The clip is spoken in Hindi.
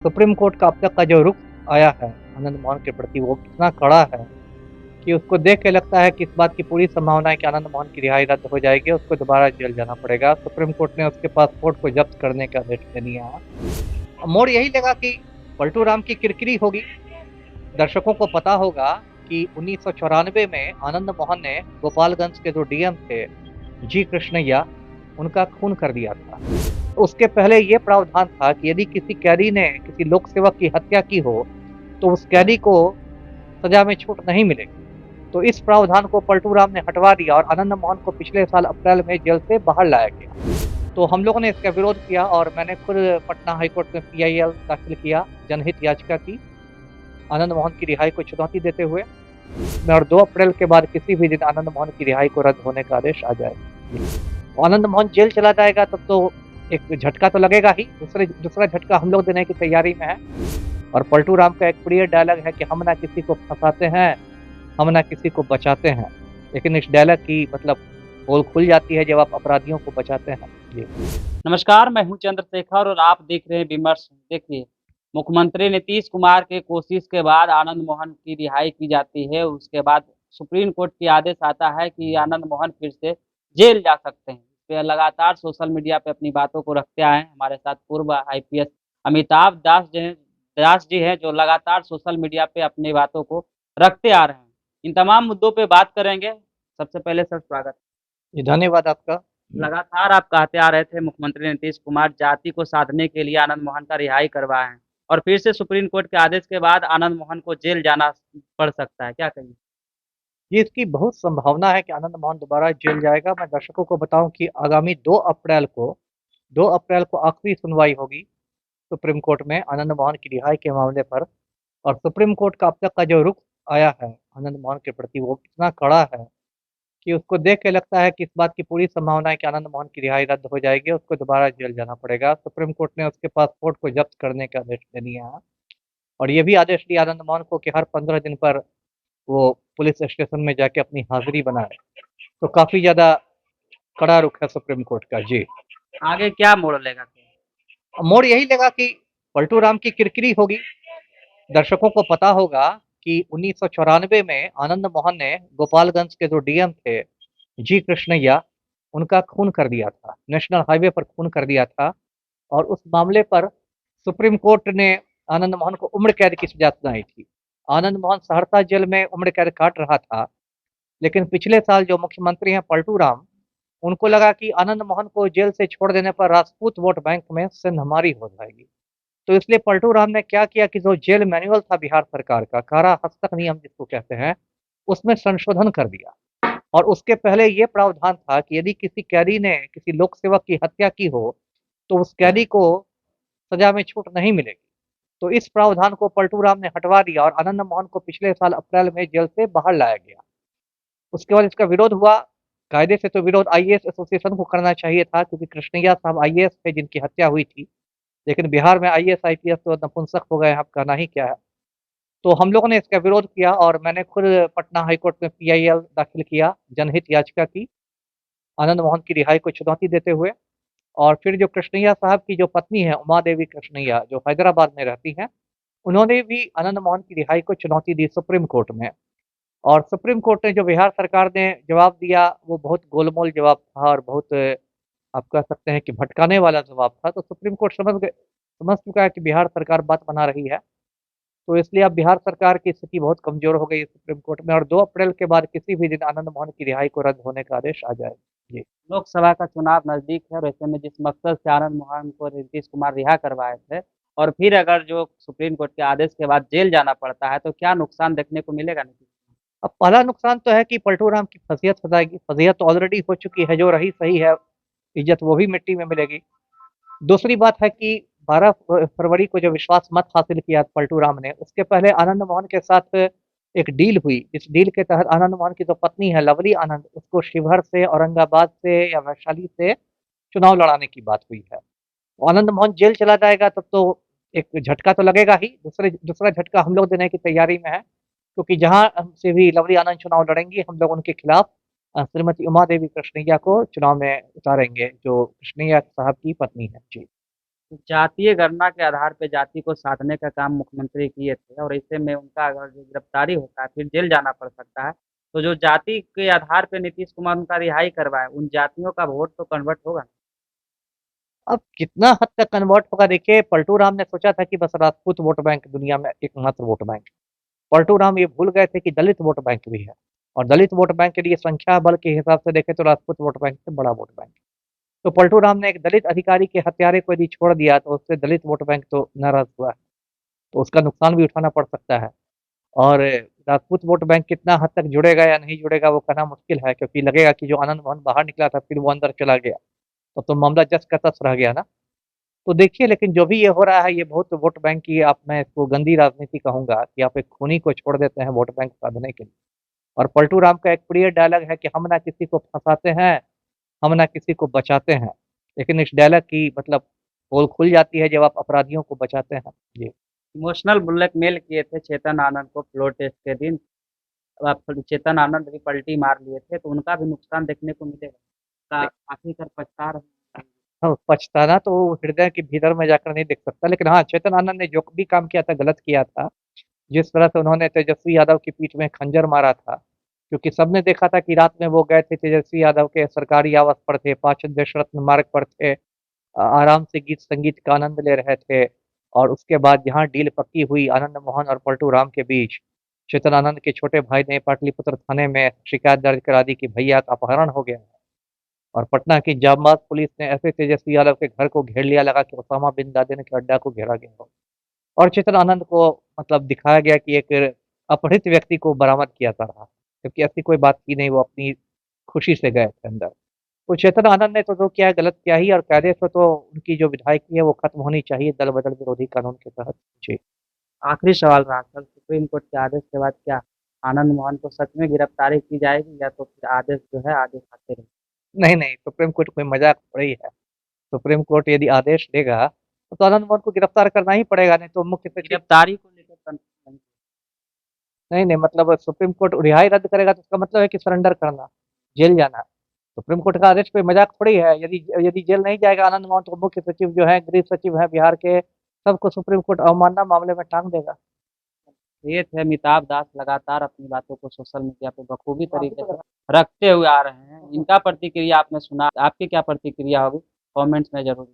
सुप्रीम कोर्ट का अब तक का जो रुख आया है आनंद मोहन के प्रति वो इतना कड़ा है कि उसको देख के लगता है कि इस बात की पूरी संभावना है कि आनंद मोहन की रिहाई रद्द हो जाएगी, उसको दोबारा जेल जाना पड़ेगा। सुप्रीम कोर्ट ने उसके पासपोर्ट को जब्त करने का आदेश दे दिया है। मोड़ यही लगा कि पलटू राम की किरकिरी होगी। दर्शकों को पता होगा कि 1994 में आनंद मोहन ने गोपालगंज के जो डीएम थे जी कृष्णैया, उनका खून कर दिया था। उसके पहले ये प्रावधान था कि यदि किसी कैदी ने किसी लोक सेवक की हत्या की हो, तो उस कैदी को सजा में छूट नहीं मिलेगी। तो इस प्रावधान को पलटू राम ने हटवा दिया और आनंद मोहन को पिछले साल अप्रैल में जेल से बाहर लाया गया। तो हम लोगों ने इसका विरोध किया और मैंने खुद पटना हाईकोर्ट में पीआईएल दाखिल किया, जनहित याचिका की, आनंद मोहन की रिहाई को चुनौती देते हुए। और 2 अप्रैल के बाद किसी भी दिन आनंद मोहन की रिहाई को रद्द होने का आदेश आ जाएगा। आनंद मोहन जेल चला जाएगा तब तो एक झटका तो लगेगा ही, दूसरा झटका हम लोग देने की तैयारी में है। और पलटू राम का एक प्रिय डायलॉग है कि हम ना किसी को फंसाते हैं, हम ना किसी को बचाते हैं। लेकिन इस डायलॉग की मतलब पोल खुल जाती है जब आप अपराधियों को बचाते हैं। जी। नमस्कार, मैं हूं चंद्रशेखर और आप देख रहे हैं विमर्श। देखिए, मुख्यमंत्री नीतीश कुमार के कोशिश के बाद आनंद मोहन की रिहाई की जाती है। उसके बाद सुप्रीम कोर्ट की आदेश आता है कि आनंद मोहन फिर से जेल जा सकते हैं। वे लगातार सोशल मीडिया पे अपनी बातों को रखते आए हैं। हमारे साथ पूर्व आईपीएस अमिताभ दास जी हैं जो लगातार सोशल मीडिया पे अपनी बातों को रखते आ रहे हैं। इन तमाम मुद्दों पे बात करेंगे। सबसे पहले सर स्वागत। जी, धन्यवाद आपका। लगातार आप कहते आ रहे थे मुख्यमंत्री नीतीश कुमार जाति को साधने के लिए आनंद मोहन का रिहाई करवाए हैं और फिर से सुप्रीम कोर्ट के आदेश के बाद आनंद मोहन को जेल जाना पड़ सकता है, क्या कहेंगे? जी, इसकी बहुत संभावना है कि आनंद मोहन दोबारा जेल जाएगा। मैं दर्शकों को बताऊँ कि आगामी 2 अप्रैल को आखिरी सुनवाई होगी सुप्रीम कोर्ट में आनंद मोहन की रिहाई के मामले पर। और सुप्रीम कोर्ट का अब तक का जो रुख आया है आनंद मोहन के प्रति वो इतना कड़ा है कि उसको देख के लगता है कि इस बात की पूरी संभावना है कि आनंद मोहन की रिहाई रद्द हो जाएगी, उसको दोबारा जेल जाना पड़ेगा। सुप्रीम कोर्ट ने उसके पासपोर्ट को जब्त करने का आदेश दे दिया है। और ये भी आदेश दिया आनंद मोहन को कि हर 15 दिन पर वो पुलिस स्टेशन में जाके अपनी हाजिरी बनाए। तो काफ़ी ज़्यादा कड़ा रुख है सुप्रीम कोर्ट का। जी। आगे क्या मोड़ लेगा? मोड़ यही लगा कि पलटू राम की किरकिरी होगी। दर्शकों को पता होगा कि 1994 में आनंद मोहन ने गोपालगंज के जो डीएम थे जी कृष्णैया, उनका खून कर दिया था, नेशनल हाईवे पर खून कर दिया था। और उस मामले पर सुप्रीम कोर्ट ने आनंद मोहन को उम्र कैद की सजा सुनाई थी। आनंद मोहन सहरसा जेल में उम्र कैद काट रहा था, लेकिन पिछले साल जो मुख्यमंत्री हैं पलटू राम, उनको लगा कि आनंद मोहन को जेल से छोड़ देने पर राजपूत वोट बैंक में सेंधमारी हो जाएगी। तो इसलिए पलटू राम ने क्या किया कि जो जेल मैनुअल था बिहार सरकार का, कारा हस्तक नियम जिसको कहते हैं, उसमें संशोधन कर दिया। और उसके पहले ये प्रावधान था कि यदि किसी कैदी ने किसी लोक सेवक की हत्या की हो, तो उस कैदी को सजा में छूट नहीं मिलेगी। तो इस प्रावधान को पलटू राम ने हटवा दिया और आनंद मोहन को पिछले साल अप्रैल में जेल से बाहर लाया गया। उसके बाद इसका विरोध हुआ। कायदे से तो विरोध आईएएस एसोसिएशन को करना चाहिए था, क्योंकि कृष्णैया साहब आईएएस थे जिनकी हत्या हुई थी। लेकिन बिहार में आईएएस आईपीएस तो नपुंसक हो गए हैं, अब कहना ही क्या है। तो हम लोगों ने इसका विरोध किया और मैंने खुद पटना हाईकोर्ट में पीआईएल दाखिल किया, जनहित याचिका की, आनंद मोहन की रिहाई को चुनौती देते हुए। और फिर जो कृष्णैया साहब की जो पत्नी है उमा देवी कृष्णैया, जो हैदराबाद में रहती हैं, उन्होंने भी आनंद मोहन की रिहाई को चुनौती दी सुप्रीम कोर्ट में। और सुप्रीम कोर्ट ने जो बिहार सरकार ने जवाब दिया वो बहुत गोलमोल जवाब था और बहुत आप कह सकते हैं कि भटकाने वाला जवाब था। तो सुप्रीम कोर्ट समझ चुका है कि बिहार सरकार बात बना रही है। तो इसलिए अब बिहार सरकार की स्थिति बहुत कमज़ोर हो गई है सुप्रीम कोर्ट में, और 2 अप्रैल के बाद किसी भी दिन आनंद मोहन की रिहाई को रद्द होने का आदेश आ जाएगा। जी। लोकसभा का चुनाव नज़दीक है और ऐसे में जिस मकसद से आनंद मोहन को नीतीश कुमार रिहा करवाए थे और फिर अगर जो सुप्रीम कोर्ट के आदेश के बाद जेल जाना पड़ता है, तो क्या नुकसान देखने को मिलेगा नीतीश कुमार? अब पहला नुकसान तो है कि पलटू राम की फ़ज़ीहत हो जाएगी। फ़ज़ीहत तो ऑलरेडी हो चुकी है, जो रही सही है, इज़्ज़त वो भी मिट्टी में मिलेगी। दूसरी बात है कि 12 फरवरी को जो विश्वास मत हासिल किया पलटू राम ने, उसके पहले आनंद मोहन के साथ एक डील हुई। इस डील के तहत आनंद मोहन की जो पत्नी है लवली आनंद, उसको शिवहर से, औरंगाबाद से या वैशाली से चुनाव लड़ाने की बात हुई है। आनंद मोहन जेल चला जाएगा तब तो एक झटका तो लगेगा ही, दूसरा झटका हम लोग देने की तैयारी में है, क्योंकि जहाँ से भी लवली आनंद चुनाव लड़ेंगी, हम लोग उनके खिलाफ श्रीमती उमा देवी कृष्णैया को चुनाव में उतारेंगे, जो कृष्णैया साहब की पत्नी है। जी। जातीय गणना के आधार पे जाति को साधने का काम मुख्यमंत्री किए थे और ऐसे में उनका अगर जो गिरफ्तारी होता है फिर जेल जाना पड़ सकता है। तो जो जाति के आधार पे नीतीश कुमार उनका रिहाई करवाए, उन जातियों का वोट तो कन्वर्ट होगा। अब कितना हद तक कन्वर्ट होगा, देखिए पलटू राम ने सोचा था कि बस राजपूत वोट बैंक दुनिया में एकमात्र वोट बैंक। पलटू राम ये भूल गए थे कि दलित वोट बैंक भी है, और दलित वोट बैंक के लिए संख्या बल के हिसाब से देखें तो राजपूत वोट बैंक से बड़ा वोट बैंक। तो पलटू राम ने एक दलित अधिकारी के हत्यारे को यदि छोड़ दिया तो उससे दलित वोट बैंक तो नाराज हुआ है, तो उसका नुकसान भी उठाना पड़ सकता है। और राजपूत वोट बैंक कितना हद तक जुड़ेगा या नहीं जुड़ेगा वो कहना मुश्किल है, क्योंकि लगेगा कि जो आनंद मोहन बाहर निकला था फिर वो अंदर चला गया, तो मामला जस का तस रह गया ना। तो देखिए, लेकिन जो भी ये हो रहा है ये बहुत वोट बैंक की, आप मैं इसको गंदी राजनीति कहूंगा कि आप एक खूनी को छोड़ देते हैं वोट बैंक साधने के लिए। और पलटू राम का एक प्रिय डायलॉग है कि हम ना किसी को फंसाते हैं, हम ना किसी को बचाते हैं, लेकिन इस डायलॉग की मतलब पोल खुल जाती है जब आप अपराधियों को बचाते हैं। जी। इमोशनल ब्लैकमेल किए थे चेतन आनंद को फ्लोर टेस्ट के दिन। चेतन आनंद भी पलटी मार लिए थे, तो उनका भी नुकसान देखने को मिलेगा। आखिरकार पछता रहे हैं। हाँ, पछताना तो वो हृदय के भीतर में जाकर नहीं दिख सकता, लेकिन हाँ, चेतन आनंद ने जो भी काम किया था गलत किया था। जिस तरह से उन्होंने तेजस्वी यादव की पीठ में खंजर मारा था, क्योंकि सबने देखा था कि रात में वो गए थे तेजस्वी यादव के सरकारी आवास पर थे, 5 देश रत्न मार्ग पर थे, आराम से गीत संगीत का आनंद ले रहे थे। और उसके बाद जहाँ डील पक्की हुई आनंद मोहन और पलटू राम के बीच, चेतन आनंद के छोटे भाई ने पाटलिपुत्र थाने में शिकायत दर्ज करा दी कि भैया का अपहरण हो गया है। और पटना की जाबाज पुलिस ने ऐसे तेजस्वी यादव के घर को घेर लिया, लगा कि ओसामा बिन लादेन के अड्डा को घेरा गया हो। और चेतन आनंद को मतलब दिखाया गया कि एक अपहृत व्यक्ति को बरामद किया जा रहा, जबकि ऐसी कोई बात की नहीं, वो अपनी खुशी से गए थे अंदर। तो चेतन आनंद ने तो जो किया है गलत किया ही, और कायदे से तो उनकी जो विधायकी है वो खत्म होनी चाहिए दल बदल विरोधी कानून के तहत। जी। आखिरी सवाल रहा कल सुप्रीम कोर्ट के आदेश के बाद क्या आनंद मोहन को सच में गिरफ्तारी की जाएगी, या तो फिर आदेश जो है आदेश आते रहेंगे। नहीं नहीं, सुप्रीम कोर्ट कोई मजाक थोड़ी है। सुप्रीम कोर्ट यदि आदेश देगा तो आनंद मोहन को गिरफ्तार करना ही पड़ेगा, नहीं तो मुख्य सचिव। गिरफ्तारी को लेकर नहीं नहीं, मतलब सुप्रीम कोर्ट रिहाई रद्द करेगा तो उसका मतलब है कि सरेंडर करना, जेल जाना। सुप्रीम कोर्ट का आदेश कोई मजाक थोड़ी है। यदि यदि जेल नहीं जाएगा आनंद मोहन तो मुख्य सचिव जो है, गृह सचिव है बिहार के, सबको सुप्रीम कोर्ट अवमानना मामले में टांग देगा। ये थे अमिताभ दास, लगातार अपनी बातों को सोशल मीडिया पे बखूबी तरीके से रखते हुए आ रहे हैं। इनका प्रतिक्रिया आपने सुना, आपकी क्या प्रतिक्रिया होगी कमेंट्स में जरूर